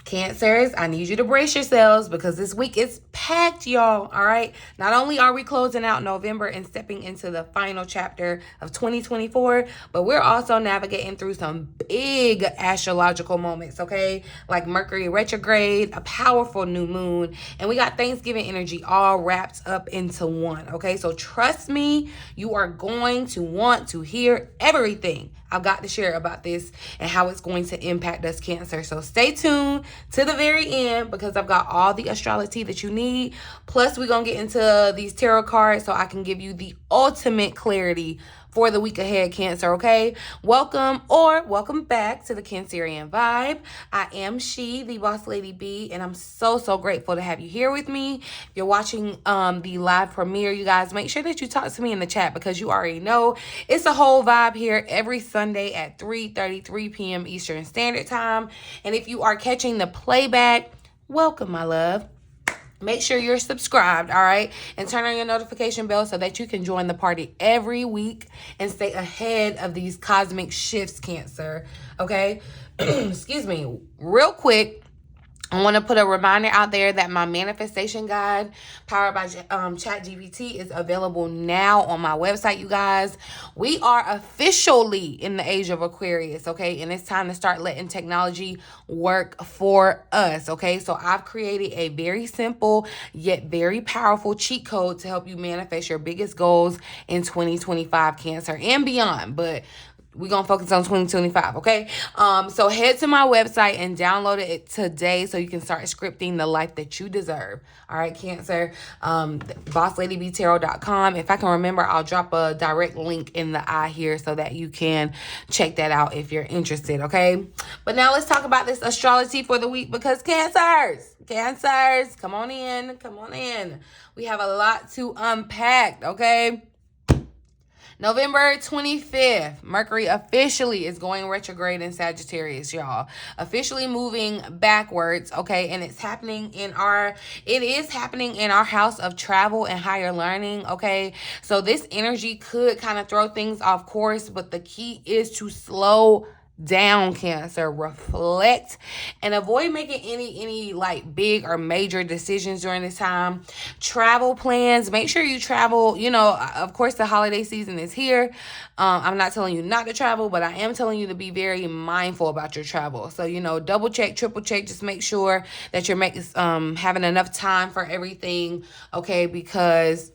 Cancers, I need you to brace yourselves because this week is packed, y'all, all right? Not only are we closing out November and stepping into the final chapter of 2024, but we're also navigating through some big astrological moments, okay? Like Mercury retrograde, a powerful new moon, and we got Thanksgiving energy all wrapped up into one, okay? So trust me, you are going to want to hear everything I've got to share about this and how it's going to impact us, Cancer. So stay tuned to the very end because I've got all the astrology that you need. Plus, we're going to get into these tarot cards so I can give you the ultimate clarity for the week ahead, Cancer, okay? Welcome back to the Cancerian Vibe. I am the Boss Lady B, and I'm so grateful to have you here with me. If you're watching the live premiere, you guys, make sure that you talk to me in the chat because you already know it's a whole vibe here every Sunday at 3:33 p.m. Eastern Standard Time. And if you are catching the playback, welcome, my love. Make sure you're subscribed, all right? And turn on your notification bell so that you can join the party every week and stay ahead of these cosmic shifts, Cancer, okay? Excuse me. Real quick, I want to put a reminder out there that my manifestation guide powered by ChatGPT is available now on my website, you guys. We are officially in the age of Aquarius, okay? And it's time to start letting technology work for us, okay? So I've created a very simple yet very powerful cheat code to help you manifest your biggest goals in 2025, Cancer, and beyond. But we're going to focus on 2025, okay? So head to my website and download it today so you can start scripting the life that you deserve. All right, Cancer? BossLadyBTarot.com. If I can remember, I'll drop a direct link in the eye here so that you can check that out if you're interested, okay? But now let's talk about this astrology for the week because Cancers, come on in. We have a lot to unpack, okay? November 25th, Mercury officially is going retrograde in Sagittarius, y'all. Officially moving backwards, okay? And it is happening in our house of travel and higher learning, okay? So this energy could kind of throw things off course, but the key is to slow down, Cancer. Reflect and avoid making any like big or major decisions during this time. Travel plans, make sure you travel. You know, of course the holiday season is here. I'm not telling you not to travel, but I am telling you to be very mindful about your travel. So, you know, double check, triple check, just make sure that you're having enough time for everything, okay? Because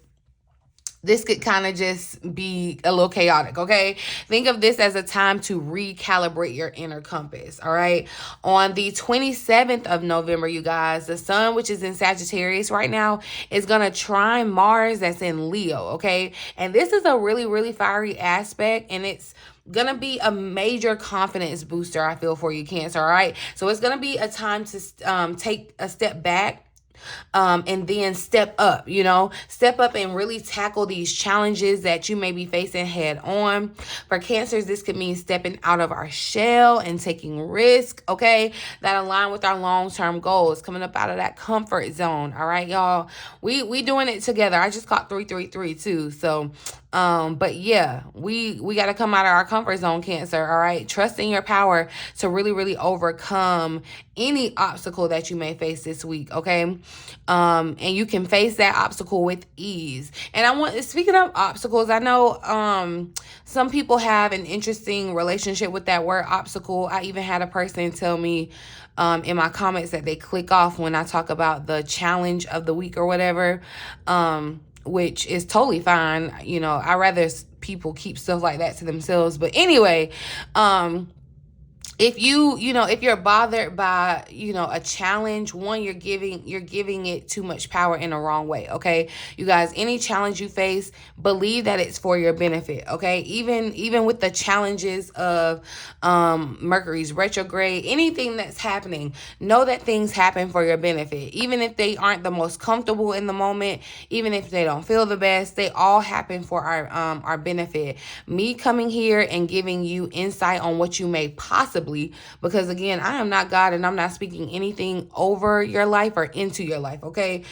this could kind of just be a little chaotic, okay? Think of this as a time to recalibrate your inner compass, all right? On the 27th of November, you guys, the sun, which is in Sagittarius right now, is going to trine Mars that's in Leo, okay? And this is a really fiery aspect, and it's going to be a major confidence booster, I feel, for you, Cancer, all right? So it's going to be a time to take a step back, and then step up, you know, step up and really tackle these challenges that you may be facing head on. For Cancers, this could mean stepping out of our shell and taking risk, okay, that align with our long-term goals, coming up out of that comfort zone. All right, y'all, we doing it together. I just caught 333 too. So but yeah, we got to come out of our comfort zone, Cancer, all right? Trust in your power to really overcome any obstacle that you may face this week, okay? And you can face that obstacle with ease. And speaking of obstacles, I know some people have an interesting relationship with that word obstacle. I even had a person tell me in my comments that they click off when I talk about the challenge of the week or whatever, which is totally fine. You know, I rather people keep stuff like that to themselves. But anyway, if you're bothered by, a challenge, one, you're giving it too much power in the wrong way, okay? You guys, any challenge you face, believe that it's for your benefit, okay? Even with the challenges of Mercury's retrograde, anything that's happening, know that things happen for your benefit. Even if they aren't the most comfortable in the moment, even if they don't feel the best, they all happen for our benefit. Me coming here and giving you insight on what you may possibly, because again, I am not God and I'm not speaking anything over your life or into your life, okay?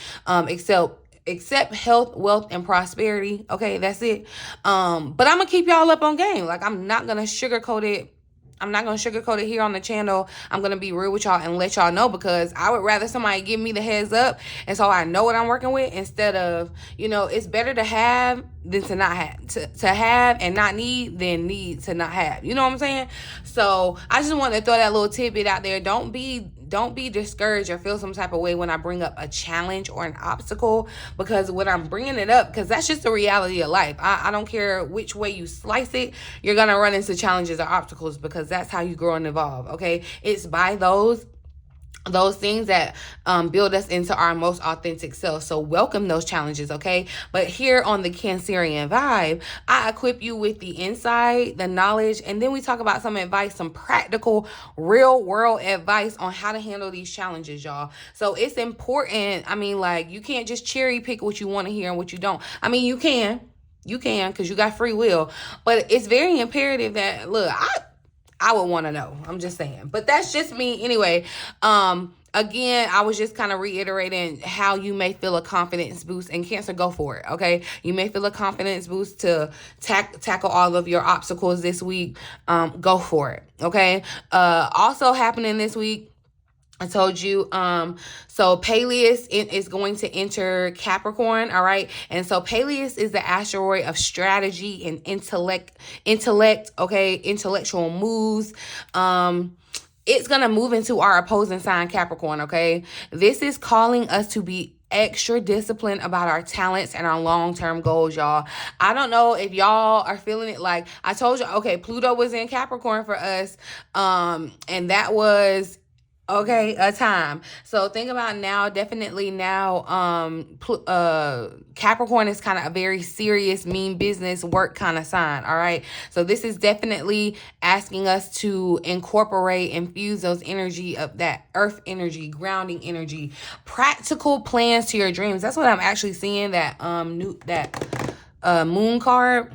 Except health, wealth, and prosperity, okay? That's it. But I'm gonna keep y'all up on game. Like, I'm not gonna sugarcoat it I'm not going to sugarcoat it here on the channel. I'm going to be real with y'all and let y'all know, because I would rather somebody give me the heads up and so I know what I'm working with, instead of, you know, it's better to have than to not have. To have and not need than need to not have. You know what I'm saying? So I just want to throw that little tidbit out there. Don't be discouraged or feel some type of way when I bring up a challenge or an obstacle, because when I'm bringing it up, because that's just the reality of life. I don't care which way you slice it, you're going to run into challenges or obstacles, because that's how you grow and evolve, okay? It's by those things that build us into our most authentic self. So welcome those challenges, okay? But here on the Cancerian Vibe, I equip you with the insight, the knowledge, and then we talk about some advice, some practical, real world advice on how to handle these challenges, y'all. So it's important. I mean, like, you can't just cherry pick what you want to hear and what you don't. I mean, you can, because you got free will, but it's very imperative that, look, I would want to know. I'm just saying. But that's just me. Anyway, again, I was just kind of reiterating how you may feel a confidence boost. And Cancer, go for it, okay? You may feel a confidence boost to tackle all of your obstacles this week. Go for it, okay? Also happening this week, I told you, so 𝘴𝘪𝑒us is going to enter Capricorn, all right? And so 𝘴𝘪𝑒us is the asteroid of strategy and intellect, okay? Intellectual moves. It's going to move into our opposing sign, Capricorn, okay? This is calling us to be extra disciplined about our talents and our long-term goals, y'all. I don't know if y'all are feeling it. Like I told you, okay, Pluto was in Capricorn for us, and that was... okay, a time. So think about now, definitely now, Capricorn is kind of a very serious, mean business, work kind of sign, all right? So this is definitely asking us to incorporate, infuse those energy of that earth energy, grounding energy, practical plans to your dreams. That's what I'm actually seeing, that moon card.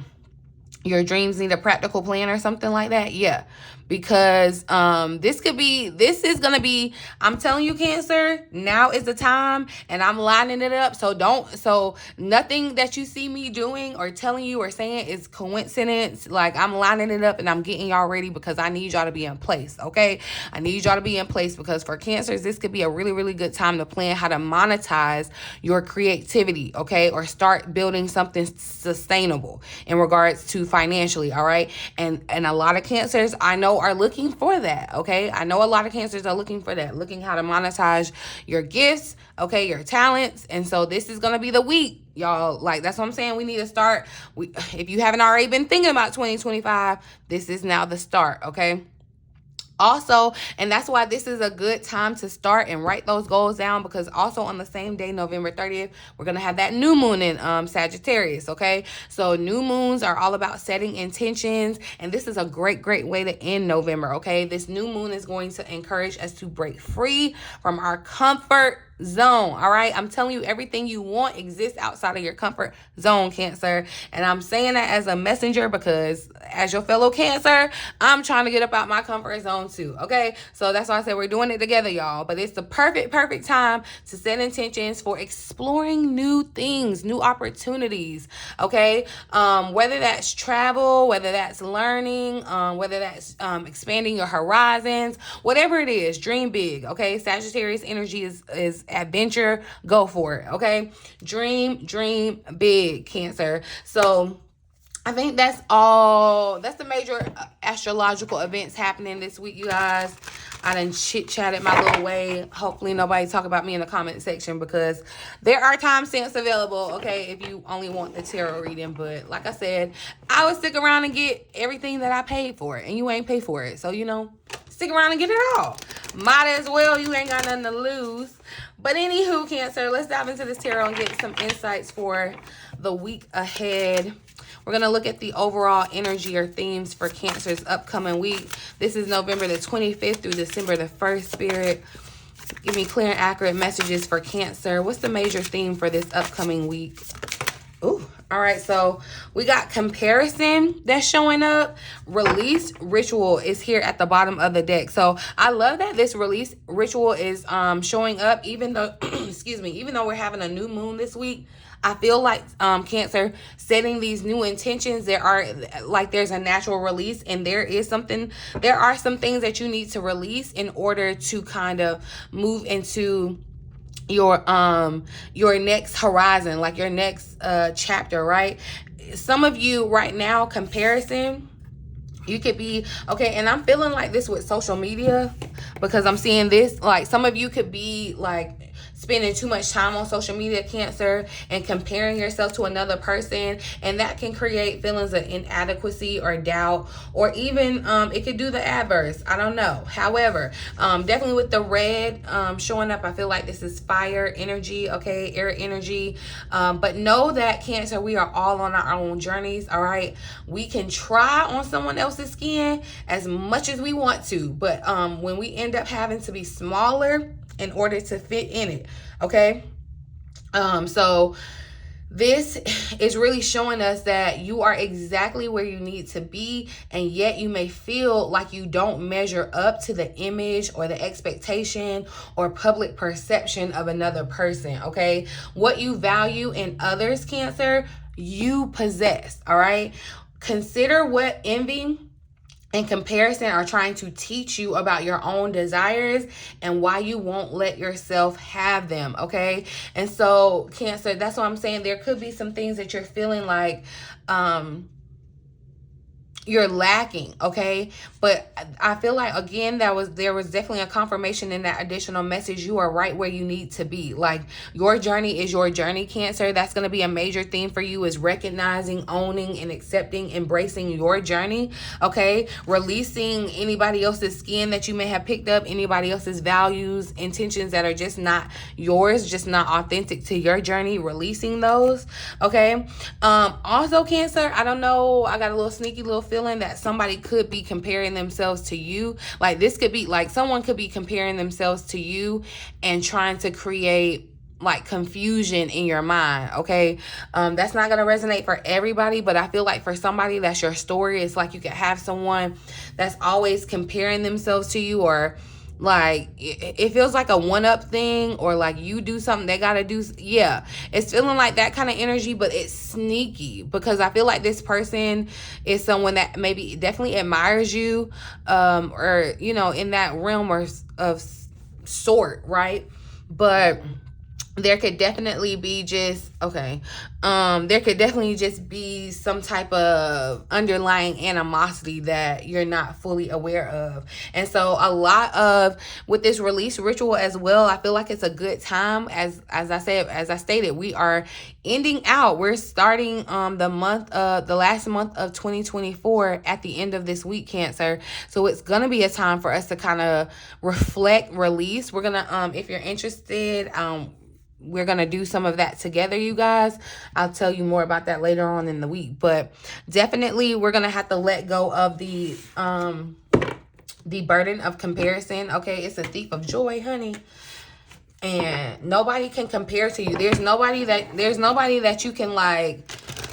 Your dreams need a practical plan or something like that. Yeah. Because this is gonna be, I'm telling you, Cancer, now is the time, and I'm lining it up. So nothing that you see me doing or telling you or saying is coincidence. Like, I'm lining it up and I'm getting y'all ready, because I need y'all to be in place, okay? I need y'all to be in place, because for Cancers, this could be a really, really good time to plan how to monetize your creativity, okay? Or start building something sustainable in regards to financially, all right? And a lot of Cancers I know are looking for that, okay? I know a lot of Cancers are looking for that, looking how to monetize your gifts, okay, your talents. And so this is gonna be the week, y'all. Like, that's what I'm saying. We need to start. If you haven't already been thinking about 2025, this is now the start, okay? Also, and that's why this is a good time to start and write those goals down, because also on the same day, November 30th, we're going to have that new moon in Sagittarius, okay? So new moons are all about setting intentions, and this is a great, great way to end November, okay? This new moon is going to encourage us to break free from our comfort zone, all right? I'm telling you, everything you want exists outside of your comfort zone, Cancer. And I'm saying that as a messenger, because as your fellow Cancer, I'm trying to get up out my comfort zone too, okay? So that's why I said we're doing it together, y'all. But it's the perfect time to set intentions for exploring new things, new opportunities, okay? Whether that's travel, whether that's learning, whether that's expanding your horizons, whatever it is, dream big, okay? Sagittarius energy is adventure. Go for it, okay? Dream big, Cancer. So I think that's all. That's the major astrological events happening this week, you guys. I done chit-chatted my little way. Hopefully nobody talk about me in the comment section, because there are timestamps available, okay, if you only want the tarot reading. But like I said, I would stick around and get everything that I paid for it, and you ain't pay for it. So, you know, stick around and get it all. Might as well. You ain't got nothing to lose. But anywho, Cancer, let's dive into this tarot and get some insights for the week ahead. We're going to look at the overall energy or themes for Cancer's upcoming week. This is November the 25th through December the 1st, Spirit. Give me clear and accurate messages for Cancer. What's the major theme for this upcoming week? Ooh. All right, so we got comparison that's showing up. Release ritual is here at the bottom of the deck. So I love that this release ritual is showing up, even though, excuse me, even though we're having a new moon this week. I feel like Cancer, setting these new intentions, there's a natural release, and there are some things that you need to release in order to kind of move into your next horizon, like your next chapter, right? Some of you right now, comparison, you could be, okay, and I'm feeling like this with social media, because I'm seeing this, like some of you could be like spending too much time on social media, Cancer, and comparing yourself to another person, and that can create feelings of inadequacy or doubt, or even it could do the adverse. I don't know. However, definitely with the red showing up, I feel like this is fire energy, okay, air energy. But know that, Cancer, we are all on our own journeys, all right? We can try on someone else's skin as much as we want to, but when we end up having to be smaller in order to fit in it, okay? So this is really showing us that you are exactly where you need to be, and yet you may feel like you don't measure up to the image or the expectation or public perception of another person, okay? What you value in others, Cancer, you possess, all right? Consider what envy and comparison are trying to teach you about your own desires and why you won't let yourself have them, okay? And so, Cancer, that's what I'm saying. There could be some things that you're feeling like you're lacking, okay? But I feel like, again, there was definitely a confirmation in that additional message. You are right where you need to be. Like, your journey is your journey, Cancer. That's going to be a major theme for you, is recognizing, owning, and accepting, embracing your journey, okay? Releasing anybody else's skin that you may have picked up, anybody else's values, intentions that are just not yours, just not authentic to your journey, releasing those, okay? Also, Cancer, I don't know, I got a little sneaky little feeling that somebody could be comparing themselves to you. Like, this could be like someone could be comparing themselves to you and trying to create like confusion in your mind, okay? That's not gonna resonate for everybody, but I feel like for somebody, that's your story. It's like you could have someone that's always comparing themselves to you, or like it feels like a one-up thing, or like you do something they gotta do. Yeah, it's feeling like that kind of energy, but it's sneaky, because I feel like this person is someone that maybe definitely admires you, or you know, in that realm or of sort, right? But there could definitely be just, okay, there could definitely just be some type of underlying animosity that you're not fully aware of. And so a lot of, with this release ritual as well, I feel like it's a good time. As I stated, we are ending out. We're starting the last month of 2024 at the end of this week, Cancer. So it's gonna be a time for us to kind of reflect, release. We're gonna, if you're interested, we're going to do some of that together, you guys. I'll tell you more about that later on in the week. But definitely, we're going to have to let go of the burden of comparison. Okay, it's a thief of joy, honey. And nobody can compare to you. There's nobody that you can, like,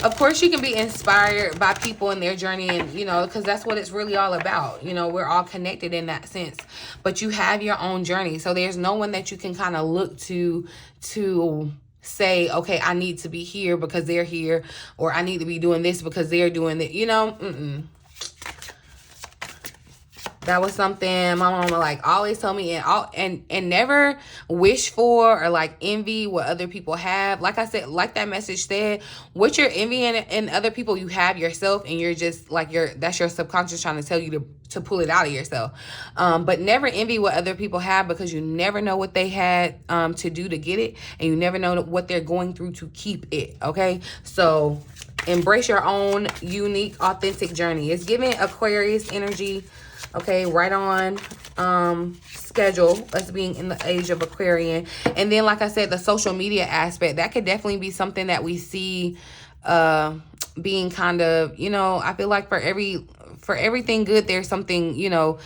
of course you can be inspired by people in their journey, and you know, because that's what it's really all about. You know, we're all connected in that sense, but you have your own journey. So there's no one that you can kind of look to say, okay, I need to be here because they're here, or I need to be doing this because they're doing that. You know, That was something my mama like always told me, and never wish for or like envy what other people have. Like I said, like that message said, what you're envying in other people, you have yourself, and you're just like that's your subconscious trying to tell you to pull it out of yourself. But never envy what other people have, because you never know what they had to do to get it, and you never know what they're going through to keep it. Okay, so embrace your own unique, authentic journey. It's giving Aquarius energy. Okay, right on schedule, us being in the age of Aquarian. And then, like I said, the social media aspect, that could definitely be something that we see being kind of, you know, I feel like for everything good, there's something, you know,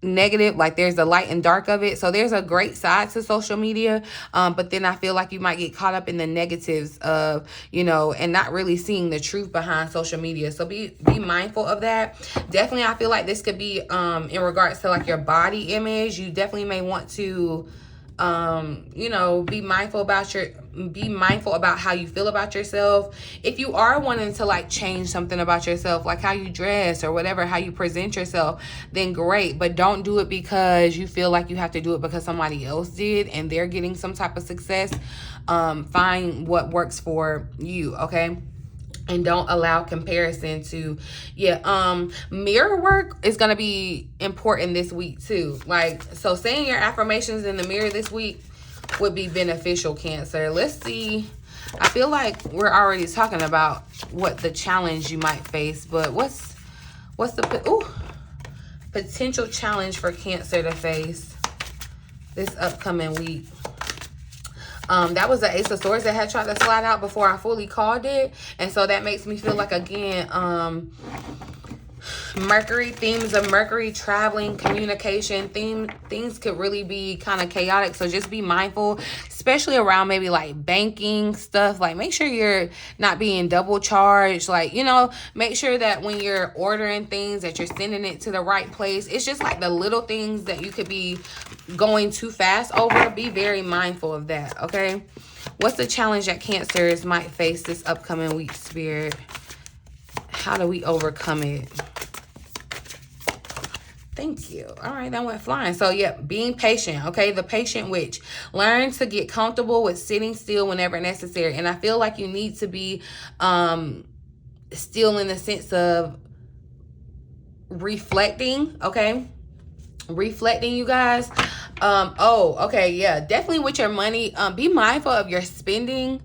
negative. Like there's the light and dark of it. So there's a great side to social media, but then I feel like you might get caught up in the negatives of, you know, and not really seeing the truth behind social media. So be mindful of that. Definitely, I feel like this could be in regards to like your body image. You definitely may want to You know, be mindful about how you feel about yourself. If you are wanting to like change something about yourself, like how you dress or whatever, how you present yourself, then great. But don't do it because you feel like you have to do it because somebody else did and they're getting some type of success. Find what works for you, okay? And don't allow comparison to, mirror work is going to be important this week too. Like, so saying your affirmations in the mirror this week would be beneficial, Cancer. Let's see. I feel like we're already talking about what the challenge you might face, but what's the potential challenge for Cancer to face this upcoming week? That was the Ace of Swords that had tried to slide out before I fully called it. And so that makes me feel like, again, Mercury, themes of Mercury, traveling, communication, things could really be kind of chaotic. So just be mindful, especially around maybe like banking stuff. Like, make sure you're not being double charged. Like, you know, make sure that when you're ordering things that you're sending it to the right place. It's just like the little things that you could be going too fast over. Be very mindful of that, okay? What's the challenge that Cancers might face this upcoming week, Spirit? How do we overcome it? Thank you. All right, that went flying. So, yeah, being patient, okay? The patient witch. Learn to get comfortable with sitting still whenever necessary. And I feel like you need to be still in the sense of reflecting, okay? Reflecting, you guys. Okay, yeah, definitely with your money. Be mindful of your spending,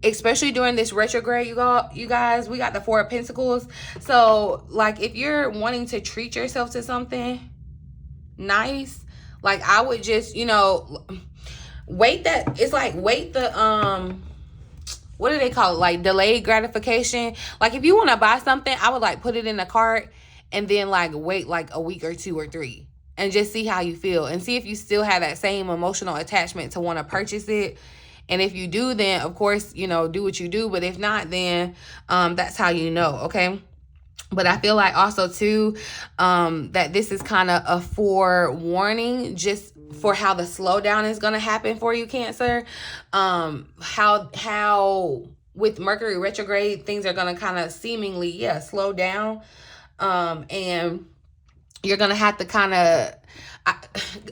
especially during this retrograde, you guys. We got the Four of Pentacles. So, like, if you're wanting to treat yourself to something nice, like, I would just, you know, wait the, what do they call it? Like, delayed gratification. Like, if you want to buy something, I would, like, put it in the cart and then, like, wait, like, a week or 2 or 3. And just see how you feel. And see if you still have that same emotional attachment to want to purchase it. And if you do, then, of course, you know, do what you do. But if not, then that's how you know, okay? But I feel like also, too, that this is kind of a forewarning just for how the slowdown is going to happen for you, Cancer. How with Mercury retrograde, things are going to kind of seemingly, slow down. And you're going to have to kind of,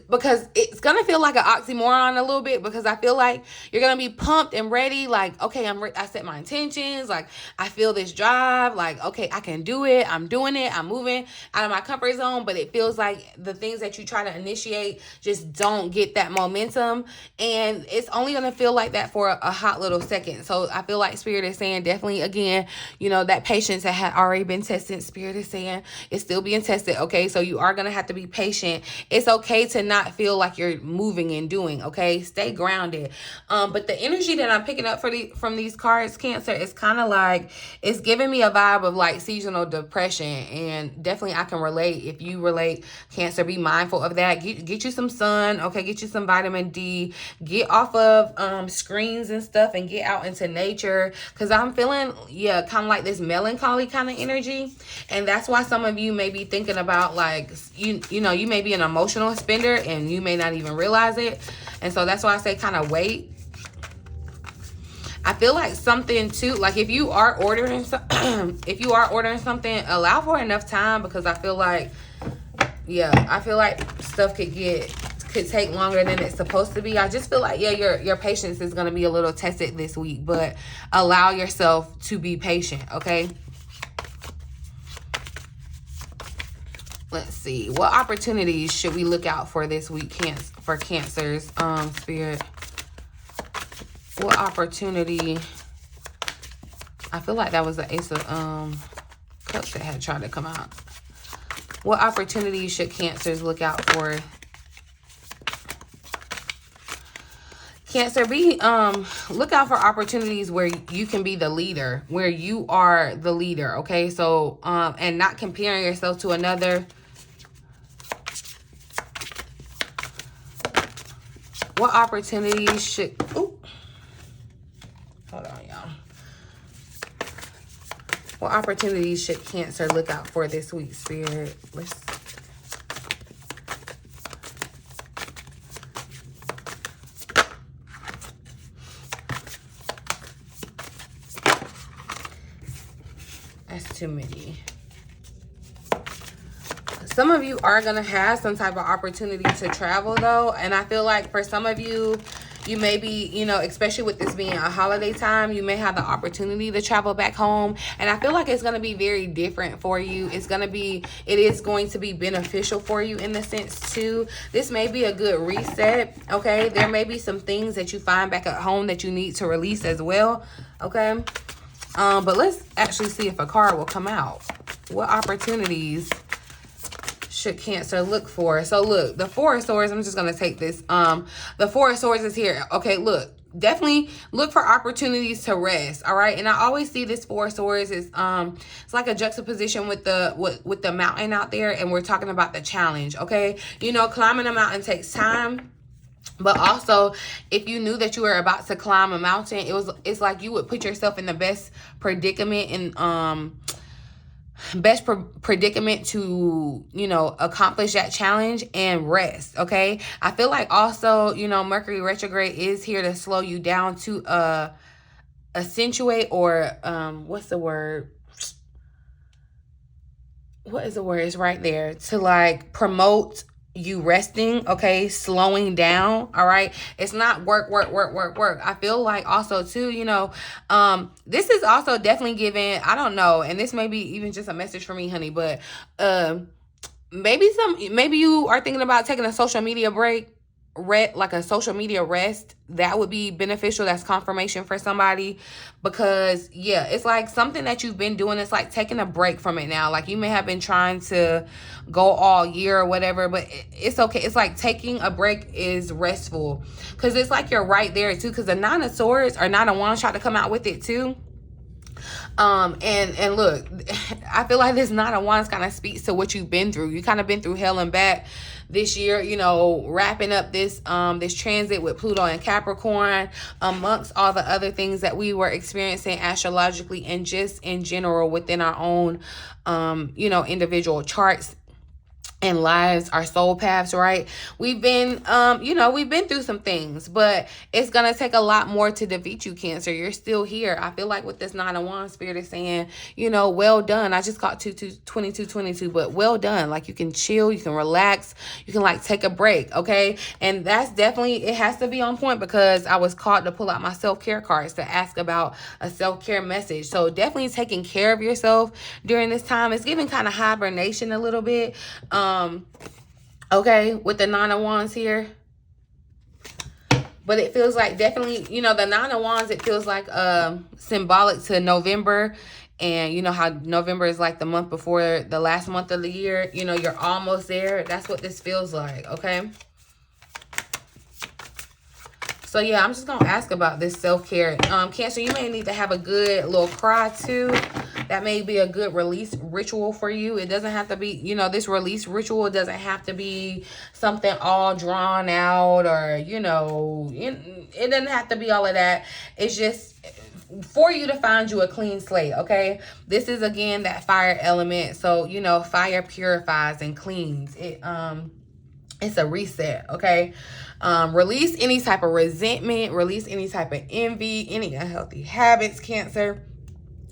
because it's going to feel like an oxymoron a little bit, because I feel like you're going to be pumped and ready. Like, okay, I set my intentions. Like, I feel this drive. Like, okay, I can do it. I'm doing it. I'm moving out of my comfort zone. But it feels like the things that you try to initiate just don't get that momentum. And it's only going to feel like that for a hot little second. So I feel like Spirit is saying, definitely, again, you know, that patience that had already been tested, Spirit is saying it's still being tested. Okay, so you are going to have to be patient. It's okay to not feel like you're moving and doing, okay? Stay grounded. But the energy that I'm picking up from these cards, Cancer, is kind of like, it's giving me a vibe of like seasonal depression. And definitely I can relate. If you relate, Cancer, be mindful of that. Get you some sun, okay? Get you some vitamin D. Get off of screens and stuff and get out into nature. Because I'm feeling, kind of like this melancholy kind of energy. And that's why some of you may be thinking about like, you know, you may be an emotional spender and you may not even realize it. And so that's why I say kind of wait. I feel like something too, like if you are ordering something, allow for enough time, because I feel like stuff could take longer than it's supposed to be. I just feel like your patience is going to be a little tested this week, but allow yourself to be patient, okay? Let's see. What opportunities should we look out for this week, for Cancers, Spirit? What opportunity? I feel like that was the Ace of Cups that had tried to come out. What opportunities should Cancers look out for? Cancer, look out for opportunities where you can be the leader, where you are the leader, okay? So, and not comparing yourself to another. What opportunities should, hold on, y'all. What opportunities should Cancer look out for this week, Spirit? That's too many. Some of you are going to have some type of opportunity to travel, though. And I feel like for some of you, you may be, you know, especially with this being a holiday time, you may have the opportunity to travel back home. And I feel like it's going to be very different for you. It is going to be beneficial for you in the sense, too. This may be a good reset, okay? There may be some things that you find back at home that you need to release as well, okay? But let's actually see if a card will come out. What opportunities should Cancer look for? So look, the Four of Swords, I'm just going to take this. The Four of Swords is here. Okay, look, definitely look for opportunities to rest. All right. And I always see this Four of Swords is, it's like a juxtaposition with the mountain out there. And we're talking about the challenge. Okay. You know, climbing a mountain takes time. But also, if you knew that you were about to climb a mountain, it's like you would put yourself in the best predicament and, predicament to, you know, accomplish that challenge and rest. Okay. I feel like also, you know, Mercury retrograde is here to slow you down, to accentuate, or what's the word? What is the word? It's right there. To like promote you resting, okay, slowing down. All right. It's not work. I feel like also too, you know, this is also definitely giving, I don't know, and this may be even just a message for me, honey, but maybe you are thinking about taking a social media break, like a social media rest. That would be beneficial. That's confirmation for somebody, because yeah, it's like something that you've been doing. It's like taking a break from it now. Like you may have been trying to go all year or whatever, but it's okay. It's like taking a break is restful, because it's like you're right there too, because the Nine of Swords or Nine of Wands try to come out with it too. And look, I feel like this Nine of Wands kind of speaks to what you've been through. You kind of been through hell and back this year, you know, wrapping up this this transit with Pluto and Capricorn, amongst all the other things that we were experiencing astrologically and just in general within our own you know, individual charts and lives, our soul paths, right? We've been, you know, we've been through some things, but it's going to take a lot more to defeat you, Cancer. You're still here. I feel like with this Nine of Wands, Spirit is saying, you know, well done. I just got 22, but well done. Like you can chill, you can relax, you can like take a break, okay? And that's definitely, it has to be on point, because I was called to pull out my self-care cards to ask about a self-care message. So definitely taking care of yourself during this time. It's giving kind of hibernation a little bit. Okay, with the Nine of Wands here. But it feels like definitely, you know, the Nine of Wands, it feels like symbolic to November. And you know how November is like the month before the last month of the year. You know, you're almost there. That's what this feels like, okay? So yeah, I'm just going to ask about this self-care. Cancer, you may need to have a good little cry too. That may be a good release ritual for you. It doesn't have to be, you know, this release ritual doesn't have to be something all drawn out, or, you know, it doesn't have to be all of that. It's just for you to find you a clean slate, okay? This is, again, that fire element. So, you know, fire purifies and cleans. It's a reset, okay? Release any type of resentment, release any type of envy, any unhealthy habits, Cancer,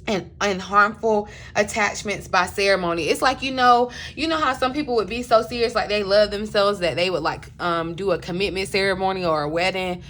and harmful attachments by ceremony. It's like, you know how some people would be so serious, like they love themselves, that they would like do a commitment ceremony or a wedding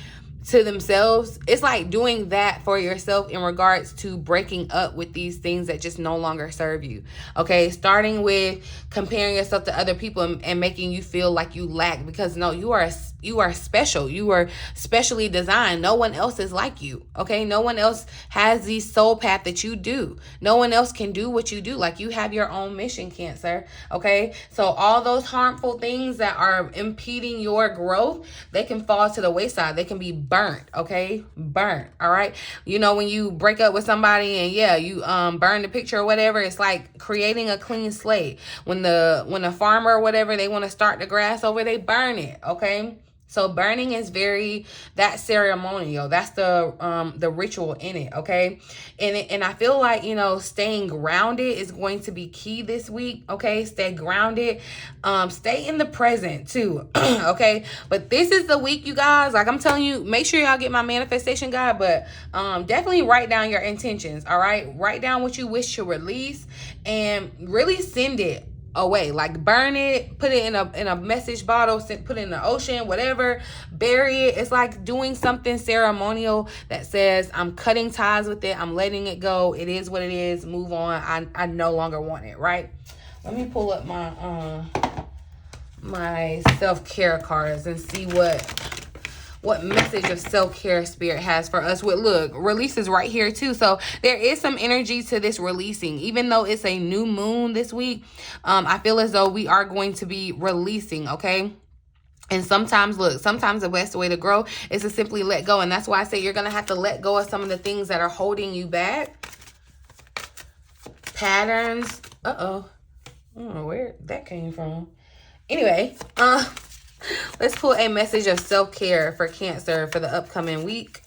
to themselves. It's like doing that for yourself in regards to breaking up with these things that just no longer serve you, okay? Starting with comparing yourself to other people and making you feel like you lack, because no, you are special. You are specially designed. No one else is like you, okay? No one else has the soul path that you do. No one else can do what you do. Like, you have your own mission, Cancer, okay? So all those harmful things that are impeding your growth, they can fall to the wayside. They can be burnt, okay? Burnt, all right? You know, when you break up with somebody and yeah, you burn the picture or whatever, it's like creating a clean slate. When a farmer or whatever, they want to start the grass over, they burn it, okay? So burning is very, that ceremonial. That's the ritual in it, okay? And I feel like, you know, staying grounded is going to be key this week, okay? Stay grounded. Stay in the present too, okay? But this is the week, you guys. Like I'm telling you, make sure y'all get my manifestation guide, but definitely write down your intentions, all right? Write down what you wish to release and really send it away. Like burn it, put it in a message bottle, put it in the ocean, whatever, bury it. It's like doing something ceremonial that says I'm cutting ties with it, I'm letting it go, it is what it is, move on, I no longer want it, right? Let me pull up my my self-care cards and see what message of self-care Spirit has for us. With, look, releases right here too. So there is some energy to this releasing. Even though it's a new moon this week, I feel as though we are going to be releasing, okay? And sometimes, look, sometimes the best way to grow is to simply let go. And that's why I say you're going to have to let go of some of the things that are holding you back. Patterns. Uh-oh. I don't know where that came from. Anyway, let's pull a message of self-care for Cancer for the upcoming week.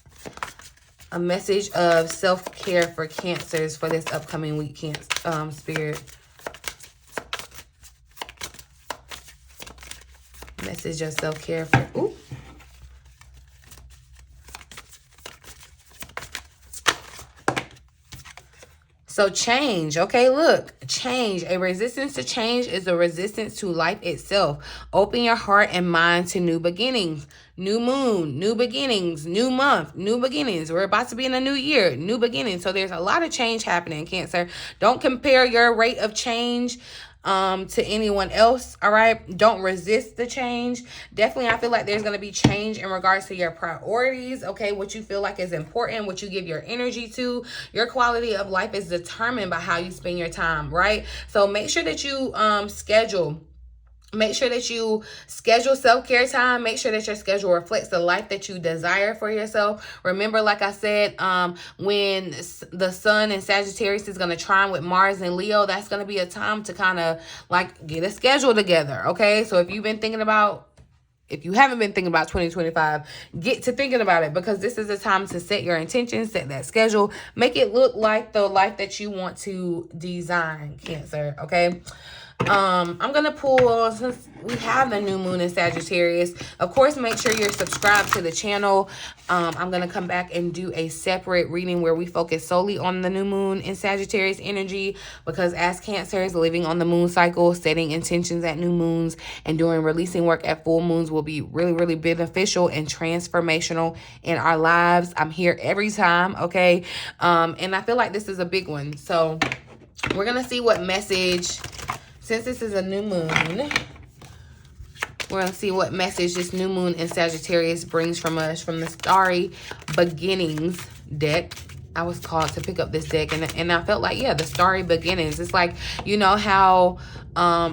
A message of self-care for Cancers for this upcoming week, Cancer, Spirit. Message of self-care for... Ooh. So change, okay, look, change. A resistance to change is a resistance to life itself. Open your heart and mind to new beginnings. New moon, new beginnings, new month, new beginnings. We're about to be in a new year, new beginnings. So there's a lot of change happening, Cancer. Don't compare your rate of change to anyone else, all right? Don't resist the change. Definitely, I feel like there's going to be change in regards to your priorities, okay? What you feel like is important, what you give your energy to. Your quality of life is determined by how you spend your time, right? So make sure that you Make sure that you schedule self-care time. Make sure that your schedule reflects the life that you desire for yourself. Remember, like I said, when the sun in Sagittarius is going to trine with Mars and Leo, that's going to be a time to kind of like get a schedule together, okay? So if you haven't been thinking about 2025, get to thinking about it, because this is a time to set your intentions, set that schedule, make it look like the life that you want to design, Cancer, okay? I'm gonna pull, since we have the new moon in Sagittarius, of course, make sure you're subscribed to the channel. I'm gonna come back and do a separate reading where we focus solely on the new moon in Sagittarius energy, because as Cancers, living on the moon cycle, setting intentions at new moons and doing releasing work at full moons will be really, really beneficial and transformational in our lives. I'm here every time, okay? And I feel like this is a big one. So we're gonna see what message, since this is a new moon, we're going to see what message this new moon in Sagittarius brings from us from the Starry Beginnings deck. I was called to pick up this deck, and I felt like, yeah, the Starry Beginnings. It's like, you know how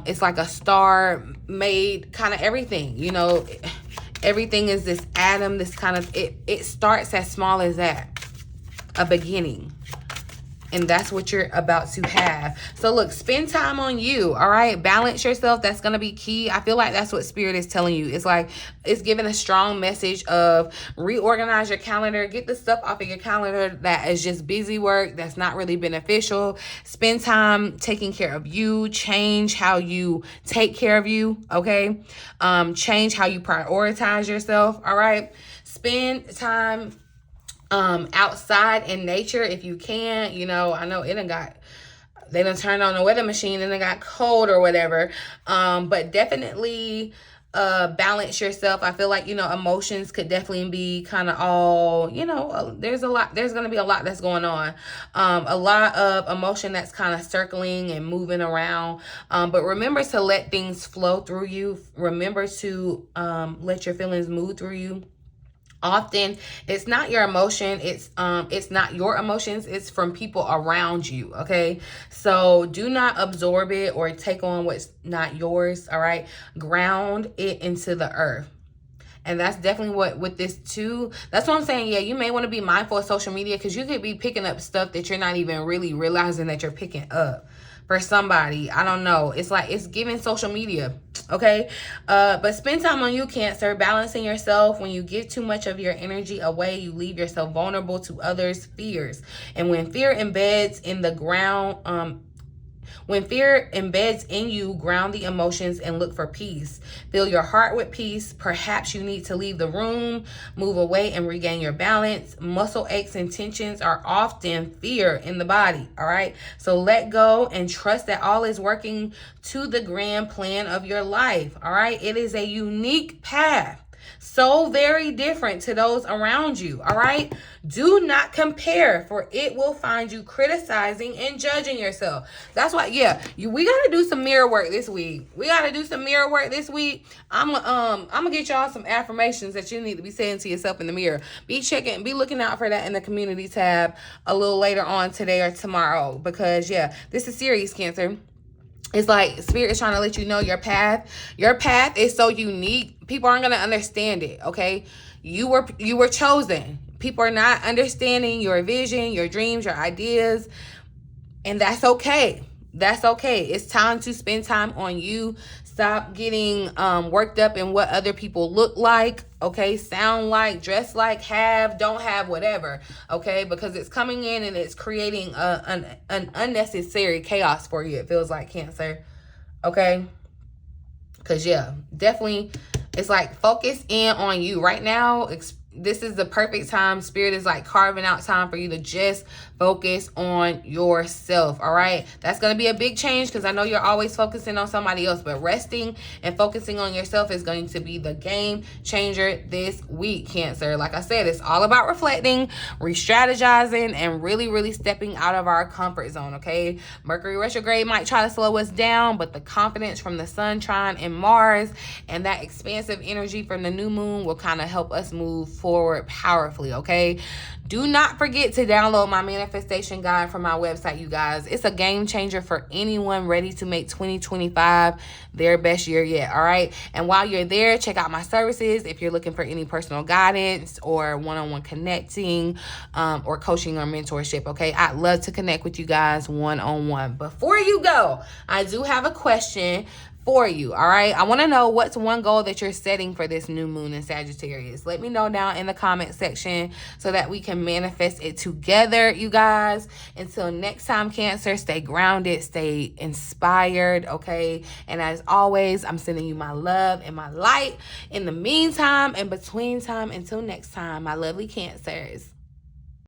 it's like a star made kind of everything, you know, everything is this atom, this kind of, it starts as small as that, a beginning. And that's what you're about to have. So look, spend time on you, all right? Balance yourself. That's going to be key. I feel like that's what Spirit is telling you. It's like, it's giving a strong message of reorganize your calendar. Get the stuff off of your calendar that is just busy work, that's not really beneficial. Spend time taking care of you. Change how you take care of you, okay? Change how you prioritize yourself, all right? Spend time outside in nature if you can. You know, I know they done turned on the weather machine and it got cold or whatever, but definitely balance yourself. I feel like, you know, emotions could definitely be kind of all, you know, there's gonna be a lot that's going on, a lot of emotion that's kind of circling and moving around, but remember to let things flow through you. Remember to let your feelings move through you. Often it's not your emotion, it's not your emotions, it's from people around you, okay? So do not absorb it or take on what's not yours, all right? Ground it into the earth. And that's definitely what with this too. That's what I'm saying. Yeah, you may want to be mindful of social media, because you could be picking up stuff that you're not even really realizing that you're picking up. for somebody. I don't know. It's like it's giving social media. Okay. But spend time on you, Cancer, balancing yourself. When you give too much of your energy away, you leave yourself vulnerable to others' fears. And when fear embeds in the ground, when fear embeds in you, ground the emotions and look for peace. Fill your heart with peace. Perhaps you need to leave the room, move away and regain your balance. Muscle aches and tensions are often fear in the body, all right? So let go and trust that all is working to the grand plan of your life, all right? It is a unique path. So very different to those around you, all right? Do not compare, for it will find you criticizing and judging yourself. That's why, yeah, we got to do some mirror work this week. I'm gonna get y'all some affirmations that you need to be saying to yourself in the mirror. Be looking out for that in the community tab a little later on today or tomorrow, because, yeah, this is serious, Cancer. It's like Spirit is trying to let you know your path. Your path is so unique. People aren't going to understand it, okay? You were chosen. People are not understanding your vision, your dreams, your ideas, and that's okay. That's okay. It's time to spend time on you. Stop getting worked up in what other people look like, okay, sound like, dress like, have, don't have, whatever, okay, because it's coming in and it's creating an unnecessary chaos for you, it feels like, Cancer, okay, because, yeah, definitely, it's like focus in on you right now. This is the perfect time. Spirit is like carving out time for you to just focus on yourself, all right? That's going to be a big change because I know you're always focusing on somebody else, but resting and focusing on yourself is going to be the game changer this week, Cancer. Like I said, it's all about reflecting, re-strategizing, and really, really stepping out of our comfort zone, okay? Mercury retrograde might try to slow us down, but the confidence from the sun, trine, and Mars and that expansive energy from the new moon will kind of help us move forward powerfully, okay? Do not forget to download my manifestation guide from my website, you guys. It's a game changer for anyone ready to make 2025 their best year yet, all right? And while you're there, check out my services if you're looking for any personal guidance or one-on-one connecting or coaching or mentorship, okay? I'd love to connect with you guys one-on-one. Before you go, I do have a question for you, all right? I want to know what's one goal that you're setting for this new moon in Sagittarius. Let me know down in the comment section so that we can manifest it together, you guys. Until next time, Cancer, stay grounded, stay inspired, okay? And as always, I'm sending you my love and my light. In the meantime and between time, until next time, my lovely Cancers.